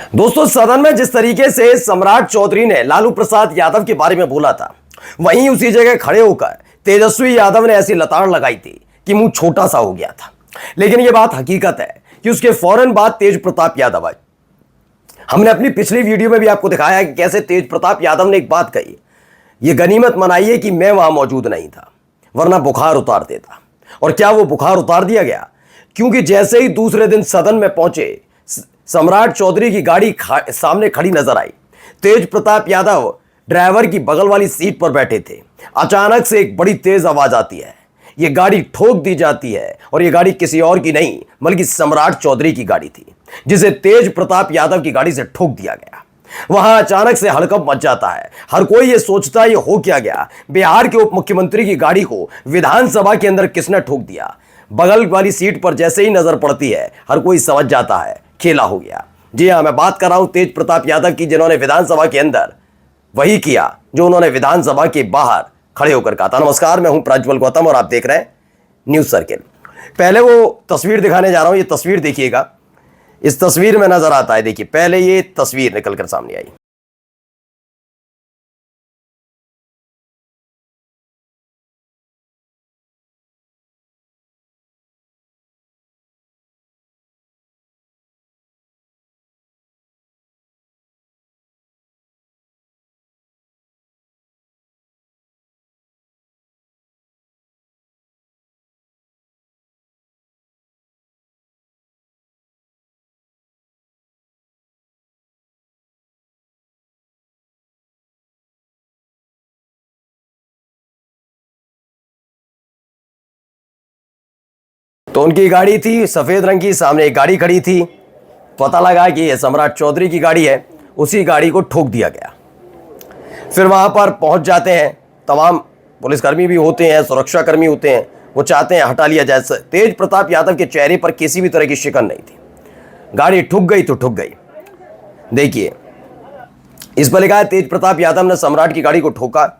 दोस्तों, सदन में जिस तरीके से सम्राट चौधरी ने लालू प्रसाद यादव के बारे में बोला था, वहीं उसी जगह खड़े होकर तेजस्वी यादव ने ऐसी लताड़ लगाई थी कि मुंह छोटा सा हो गया था। लेकिन यह बात हकीकत है कि उसके फौरन बाद तेज प्रताप यादव आए। हमने अपनी पिछली वीडियो में भी आपको दिखाया कि कैसे तेज प्रताप यादव ने एक बात कही, यह गनीमत मनाइए कि मैं वहां मौजूद नहीं था, वरना बुखार उतार देता। और क्या वो बुखार उतार दिया गया? क्योंकि जैसे ही दूसरे दिन सदन में पहुंचे, सम्राट चौधरी की गाड़ी सामने खड़ी नजर आई। तेज प्रताप यादव ड्राइवर की बगल वाली सीट पर बैठे थे। अचानक से एक बड़ी तेज आवाज आती है, यह गाड़ी ठोक दी जाती है। और यह गाड़ी किसी और की नहीं बल्कि सम्राट चौधरी की गाड़ी थी, जिसे तेज प्रताप यादव की गाड़ी से ठोक दिया गया। वहां अचानक से हड़कंप मच जाता है। हर कोई यह सोचता है ये हो क्या गया, बिहार के उप मुख्यमंत्री की गाड़ी को विधानसभा के अंदर किसने ठोक दिया। बगल वाली सीट पर जैसे ही नजर पड़ती है, हर कोई समझ जाता है खेला हो गया। जी हां, मैं बात कर रहा हूं तेज प्रताप यादव की, जिन्होंने विधानसभा के अंदर वही किया जो उन्होंने विधानसभा के बाहर खड़े होकर कहा था। नमस्कार, मैं हूं प्रज्वल गौतम और आप देख रहे हैं न्यूज सर्किल। पहले वो तस्वीर दिखाने जा रहा हूं, ये तस्वीर देखिएगा। इस तस्वीर में नजर आता है, देखिए पहले ये तस्वीर निकलकर सामने आई। तो उनकी गाड़ी थी सफेद रंग की, सामने एक गाड़ी खड़ी थी। पता लगा कि यह सम्राट चौधरी की गाड़ी है, उसी गाड़ी को ठोक दिया गया। फिर वहां पर पहुंच जाते हैं, तमाम पुलिसकर्मी भी होते हैं, सुरक्षाकर्मी होते हैं, वो चाहते हैं हटा लिया जाए। तेज प्रताप यादव के चेहरे पर किसी भी तरह की शिकन नहीं थी। गाड़ी ठुक गई तो ठुक गई। देखिए इस पर लिखा है, तेज प्रताप यादव ने सम्राट की गाड़ी को ठोका।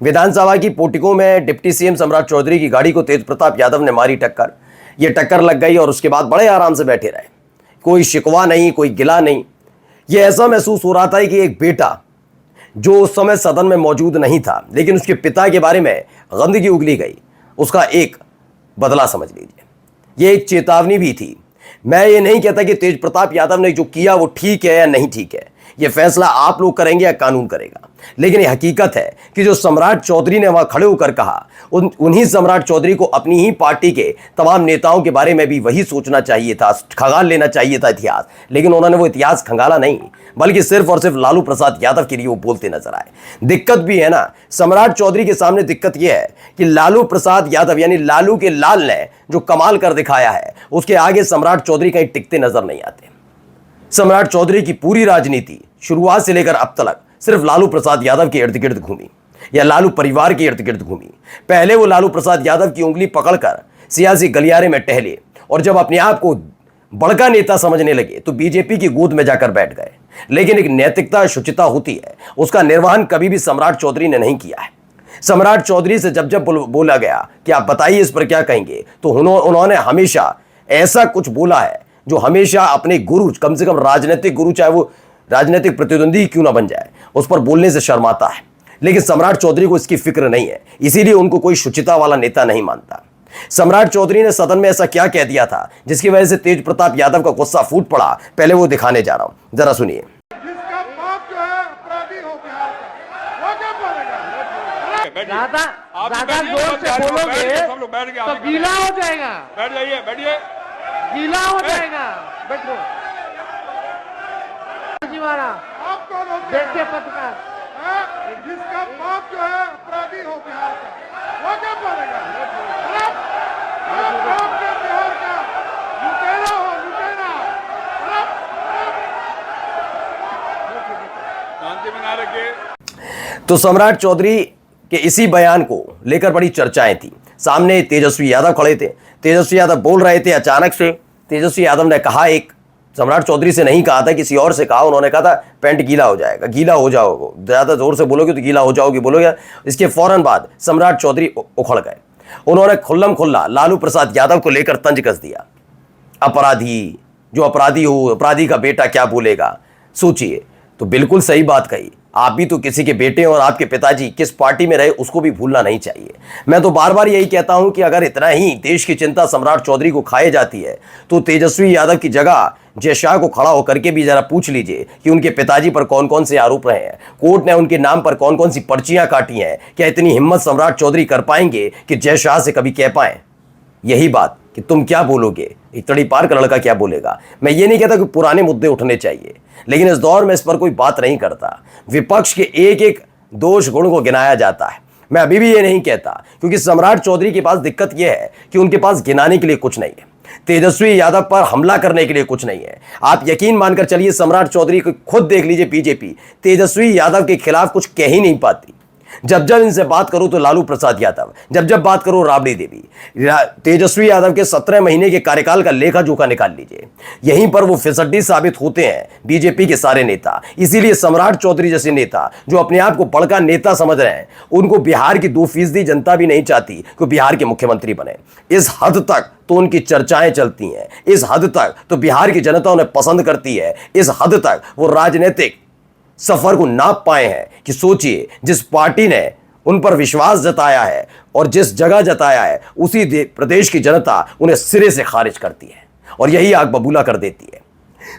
विधानसभा की पोटिको में डिप्टी सीएम सम्राट चौधरी की गाड़ी को तेज प्रताप यादव ने मारी टक्कर। यह टक्कर लग गई और उसके बाद बड़े आराम से बैठे रहे। कोई शिकवा नहीं, कोई गिला नहीं। यह ऐसा महसूस हो रहा था कि एक बेटा जो उस समय सदन में मौजूद नहीं था, लेकिन उसके पिता के बारे में गंदगी उगली गई, उसका एक बदला समझ लीजिए। यह एक चेतावनी भी थी। मैं ये नहीं कहता कि तेज प्रताप यादव ने जो किया वो ठीक है या नहीं ठीक है, यह फैसला आप लोग करेंगे या कानून करेगा। लेकिन यह हकीकत है कि जो सम्राट चौधरी ने वहां खड़े होकर कहा, उन्हीं सम्राट चौधरी को अपनी ही पार्टी के तमाम नेताओं के बारे में भी वही सोचना चाहिए था, खंगाल लेना चाहिए था इतिहास। लेकिन उन्होंने वो इतिहास खंगाला नहीं, बल्कि सिर्फ और सिर्फ लालू प्रसाद यादव के लिए वो बोलते नजर आए। दिक्कत भी है ना, सम्राट चौधरी के सामने दिक्कत यह है कि लालू प्रसाद यादव यानी लालू के लाल ने जो कमाल कर दिखाया है, उसके आगे सम्राट चौधरी कहीं टिकते नजर नहीं आते। सम्राट चौधरी की पूरी राजनीति शुरुआत से लेकर अब तक सिर्फ लालू प्रसाद यादव के इर्द गिर्द घूमी या लालू परिवार के इर्द गिर्द घूमी। पहले वो लालू प्रसाद यादव की उंगली पकड़कर सियासी गलियारे में टहले, और जब अपने आप को बड़का नेता समझने लगे तो बीजेपी की गोद में जाकर बैठ गए। लेकिन एक नैतिकता, शुचिता होती है, उसका निर्वहन कभी भी सम्राट चौधरी ने नहीं किया है। सम्राट चौधरी से जब जब बोला गया कि आप बताइए इस पर क्या कहेंगे, तो उन्होंने हमेशा ऐसा कुछ बोला है जो हमेशा अपने गुरु, कम से कम राजनीतिक गुरु, चाहे वो राजनीतिक प्रतिद्वंदी क्यों ना बन जाए, उस पर बोलने से शर्माता है। लेकिन सम्राट चौधरी को इसकी फिक्र नहीं है, इसीलिए उनको कोई शुचिता वाला नेता नहीं मानता। सम्राट चौधरी ने सदन में ऐसा क्या कह दिया था जिसकी वजह से तेज प्रताप यादव का गुस्सा फूट पड़ा, पहले वो दिखाने जा रहा हूं, जरा सुनिए। ज्यादा जोर से बोलोगे तो गीला हो जाएगा। बैठ जाइए, बैठिए। गीला हो जाएगा, बैठो। आप कौन होते हैं? देखिए पत्रकार, जिसका बाप जो है अपराधी हो बिहार का, वो क्या बोलेगा? आप बाप के बिहार का लुटेरा हो, लुटेरा। शांति बना रखिए। तो सम्राट चौधरी के इसी बयान को लेकर बड़ी चर्चाएं थी। सामने तेजस्वी यादव खड़े थे, तेजस्वी यादव बोल रहे थे। अचानक से तेजस्वी यादव ने कहा, एक सम्राट चौधरी से नहीं कहा था, किसी और से कहा। उन्होंने कहा था पैंट गीला हो जाएगा, गीला हो जाओगे, ज़्यादा जोर से बोलोगे तो गीला हो जाओगे, बोलोगे। इसके फौरन बाद सम्राट चौधरी उखड़ गए। उन्होंने खुल्लम खुल्ला लालू प्रसाद यादव को लेकर तंज कस दिया। अपराधी, जो अपराधी हो, अपराधी का बेटा क्या बोलेगा। सोचिए। तो बिल्कुल सही बात कही। आप भी तो किसी के बेटे और आपके पिताजी किस पार्टी में रहे उसको भी भूलना नहीं चाहिए। मैं तो बार बार यही कहता हूं कि अगर इतना ही देश की चिंता सम्राट चौधरी को खाई जाती है तो तेजस्वी यादव की जगह जय शाह को खड़ा होकर के भी जरा पूछ लीजिए कि उनके पिताजी पर कौन कौन से आरोप रहे हैं, कोर्ट ने उनके नाम पर कौन कौन सी पर्चियां काटी हैं। क्या इतनी हिम्मत सम्राट चौधरी कर पाएंगे कि जय शाह से कभी कह पाए यही बात कि तुम क्या बोलोगे, एक तड़ी पार का लड़का क्या बोलेगा। मैं ये नहीं कहता कि पुराने मुद्दे उठने चाहिए, लेकिन इस दौर में इस पर कोई बात नहीं करता। विपक्ष के एक एक दोष गुण को गिनाया जाता है। मैं अभी भी ये नहीं कहता, क्योंकि सम्राट चौधरी के पास दिक्कत यह है कि उनके पास गिनाने के लिए कुछ नहीं है, तेजस्वी यादव पर हमला करने के लिए कुछ नहीं है। आप यकीन मानकर चलिए, सम्राट चौधरी को खुद देख लीजिए, बीजेपी तेजस्वी यादव के खिलाफ कुछ कह ही नहीं पाती। जब जब इनसे बात करो तो लालू प्रसाद यादव, जब जब बात करो राबड़ी देवी। तेजस्वी यादव के 17 महीने के कार्यकाल का लेखा जोखा निकाल लीजिए, यहीं पर वो फिसड्डी साबित होते हैं बीजेपी के सारे नेता। इसीलिए सम्राट चौधरी जैसे नेता जो अपने आप को बड़का नेता समझ रहे हैं, उनको बिहार की 2% जनता भी नहीं चाहती कि बिहार के मुख्यमंत्री बने। इस हद तक तो उनकी चर्चाएं चलती हैं, इस हद तक तो बिहार की जनता उन्हें पसंद करती है, इस हद तक वो राजनीतिक सफर को नाप पाए हैं कि सोचिए, जिस पार्टी ने उन पर विश्वास जताया है और जिस जगह जताया है, उसी प्रदेश की जनता उन्हें सिरे से खारिज करती है और यही आग बबूला कर देती है।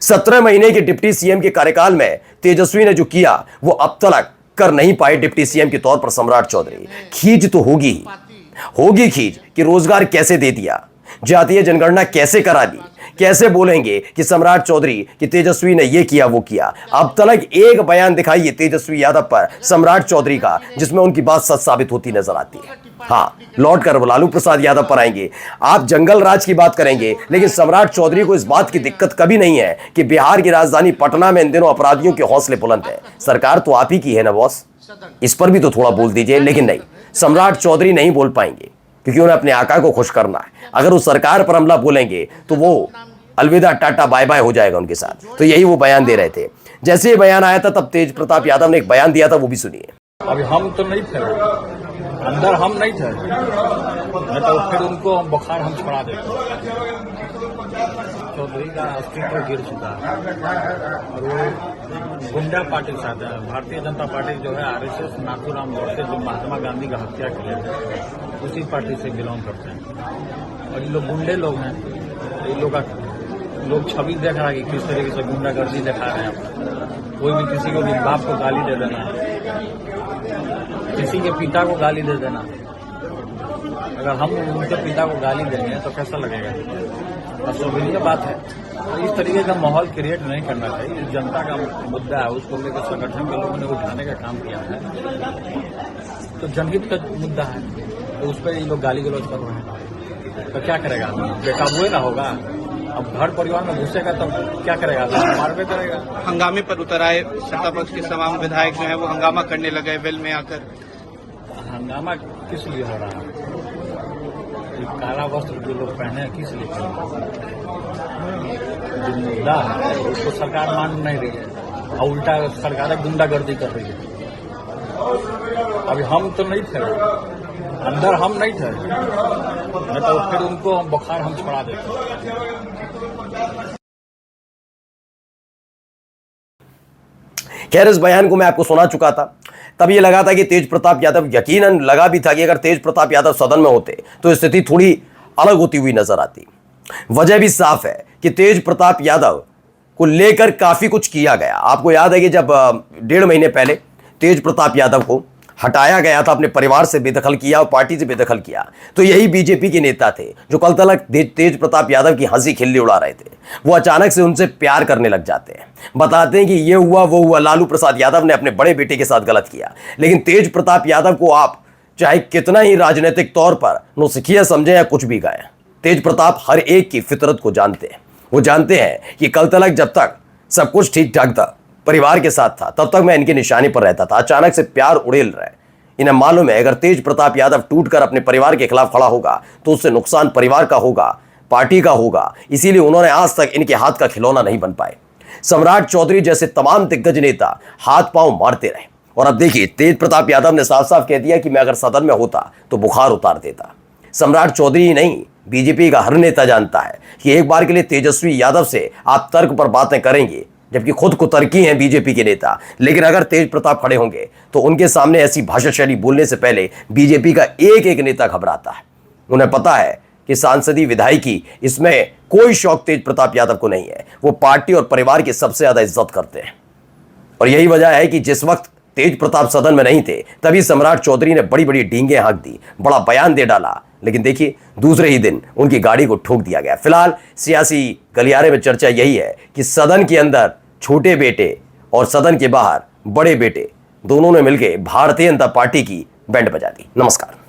17 महीने के डिप्टी सीएम के कार्यकाल में तेजस्वी ने जो किया वो अब तक कर नहीं पाए डिप्टी सीएम के तौर पर सम्राट चौधरी। खींच तो होगी खींच कि रोजगार कैसे दे दिया, जातीय जनगणना कैसे करा दी। कैसे बोलेंगे कि सम्राट चौधरी कि तेजस्वी ने ये किया वो किया। अब तक एक बयान दिखाइए तेजस्वी यादव पर सम्राट चौधरी का जिसमें उनकी बात सच साबित होती नजर आती है। हाँ, लौट कर लालू प्रसाद यादव पर आएंगे। आप जंगल राज की बात करेंगे, लेकिन सम्राट चौधरी को इस बात की दिक्कत कभी नहीं है कि बिहार की राजधानी पटना में इन दिनों अपराधियों के हौसले बुलंद है। सरकार तो आप ही की है ना बॉस, इस पर भी तो थोड़ा बोल दीजिए। लेकिन नहीं, सम्राट चौधरी नहीं बोल पाएंगे क्योंकि उन्हें अपने आका को खुश करना है। अगर वो सरकार पर हमला बोलेंगे तो वो अलविदा टाटा बाय बाय हो जाएगा उनके साथ। तो यही वो बयान दे रहे थे। जैसे ये बयान आया था तब तेज प्रताप यादव ने एक बयान दिया था, वो भी सुनिए। अभी हम तो नहीं थे, अंदर हम नहीं थे, नहीं तो फिर उनको बुखार हम छुड़ा देते। चौधरी का अस्तित्व गिर चुका है और वो गुंडा पार्टी के साथ है। भारतीय जनता पार्टी जो है आरएसएस नाथूराम गोडसे जो महात्मा गांधी का हत्या किए थे उसी पार्टी से बिलोंग करते हैं और ये लोग गुंडे लोग हैं। ये लोग छवि देख रहा है कि किस तरीके से गुंडागर्दी दिखा रहे हैं। कोई भी किसी को भी बाप को गाली दे देना, किसी के पिता को गाली दे देना। अगर हम उनके पिता को गाली देंगे तो कैसा लगेगा? अशोभनीय बात है। तो इस तरीके का माहौल क्रिएट नहीं करना चाहिए। जनता का मुद्दा है, उसको लेकर संगठन के लोगों ने उठाने का काम किया है, तो जनहित का मुद्दा है, तो उस पर ये लोग गाली गलौज कर रहे हैं। तो क्या करेगा? बेकाबू ना होगा। अब घर परिवार में घुसेगा तो क्या करेगा? मारवे करेगा। हंगामे पर उतर आए सत्ता पक्ष के तमाम विधायक जो है वो हंगामा करने लगे वेल में आकर। हंगामा किस लिए हो रहा है? ये काला वस्त्र जो लोग पहने हैं किस लिए पहने हैं? जो मुद्दा है उसको सरकार मान नहीं रही है और उल्टा सरकार गुंडागर्दी कर रही है। अभी हम तो नहीं थे, अंदर हम नहीं थे, नहीं तो फिर उनको बुखार हम छुड़ा देते। खैर, इस बयान को मैं आपको सुना चुका था। तब ये लगा था कि तेज प्रताप यादव, यकीनन लगा भी था कि अगर तेज प्रताप यादव सदन में होते तो स्थिति थोड़ी अलग होती हुई नजर आती। वजह भी साफ है कि तेज प्रताप यादव को लेकर काफी कुछ किया गया। आपको याद है कि जब 1.5 महीने पहले तेज प्रताप यादव को हटाया गया था, अपने परिवार से बेदखल किया और पार्टी से बेदखल किया, तो यही बीजेपी के नेता थे जो कल तक तेज प्रताप यादव की हंसी खिल्ली उड़ा रहे थे। वो अचानक से उनसे प्यार करने लग जाते हैं, बताते हैं कि ये हुआ वो हुआ, लालू प्रसाद यादव ने अपने बड़े बेटे के साथ गलत किया। लेकिन तेज प्रताप यादव को आप चाहे कितना ही राजनीतिक तौर पर नौसिखिया समझे या कुछ भी गाए, तेज प्रताप हर एक की फितरत को जानते हैं। वो जानते हैं कि कल तक जब तक सब कुछ ठीक ठाक था, परिवार के साथ था, तब तक मैं इनके निशाने पर रहता था। अचानक से प्यार उड़ेल रहा है। इन्हें मालूम है अगर तेज प्रताप यादव टूटकर अपने परिवार के खिलाफ खड़ा होगा तो उससे नुकसान परिवार का होगा, पार्टी का होगा। इसीलिए उन्होंने आज तक इनके हाथ का खिलौना नहीं बन पाए। सम्राट चौधरी जैसे तमाम दिग्गज नेता हाथ पांव मारते रहे और अब देखिए तेज प्रताप यादव ने साफ साफ कह दिया कि मैं अगर सदन में होता तो बुखार उतार देता। सम्राट चौधरी ही नहीं, बीजेपी का हर नेता जानता है कि एक बार के लिए तेजस्वी यादव से आप तर्क पर बातें करेंगे, जबकि खुद कुतर्की हैं बीजेपी के नेता। लेकिन अगर तेज प्रताप खड़े होंगे तो उनके सामने ऐसी भाषा शैली बोलने से पहले बीजेपी का एक एक नेता घबराता है। उन्हें पता है कि सांसदीय विधायकी इसमें कोई शौक तेज प्रताप यादव को नहीं है। वो पार्टी और परिवार की सबसे ज्यादा इज्जत करते हैं और यही वजह है कि जिस वक्त तेज प्रताप सदन में नहीं थे तभी सम्राट चौधरी ने बड़ी बड़ी डींगे हाँक दी, बड़ा बयान दे डाला। लेकिन देखिए दूसरे ही दिन उनकी गाड़ी को ठोक दिया गया। फिलहाल सियासी गलियारे में चर्चा यही है कि सदन के अंदर छोटे बेटे और सदन के बाहर बड़े बेटे दोनों ने मिलकर भारतीय जनता पार्टी की बैंड बजा दी। नमस्कार।